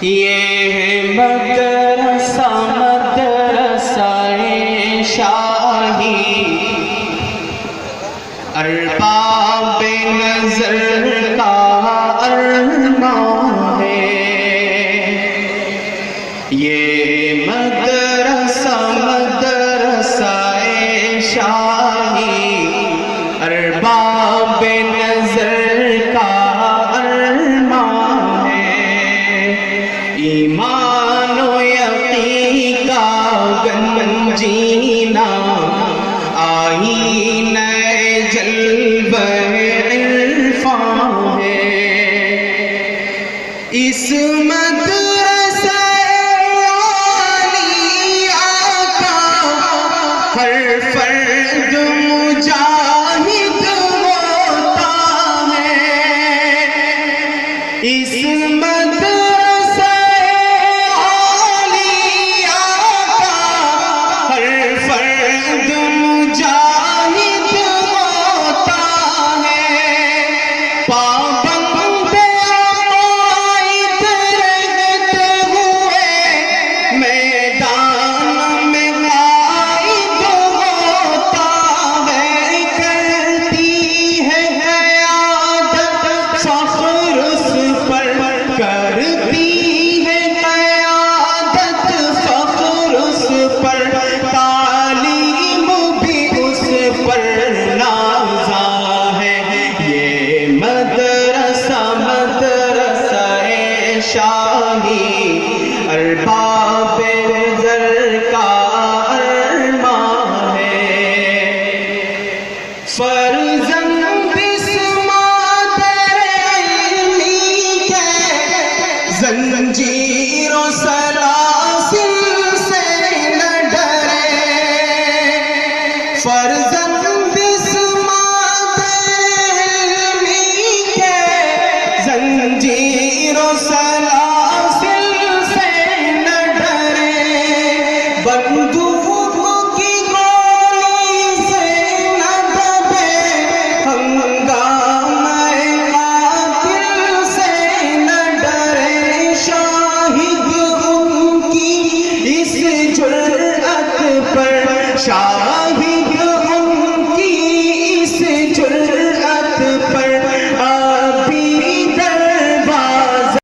یہ مدرسہ مدرسہ شاہی ارباب نظر کا ارمان ہے. یہ مدرسہ مدرسہ شاہی ارباب نظر کا ارمان ہے. ایمان و یقین کا گنجینا آئینہ جلوہ عرفان ہے. اس مدرسہ عالیہ کا ہر فرد مجاہد ہوتا ہے. اس مدرسہ عالیہ کا ہر فرد مجاہد ہوتا ہے. پابند عقائد رہتے ہوئے میدان میں قائد ہوتا ہے. کرتی ہے قیادت فخر اس پر کرتی ہے قیادت فخر اس پر. تعلیم بھی اس پر نازا ہے. یہ مدرسہ مدرسہ شاہی ارباب نظر کا ارمان ہے. فرزند مادر علمی کے زنجیر و سلاسل سے نہ ڈرے. فرزند مادر علمی کے زنجیر و سلاسل سے نہ ڈرے. بندو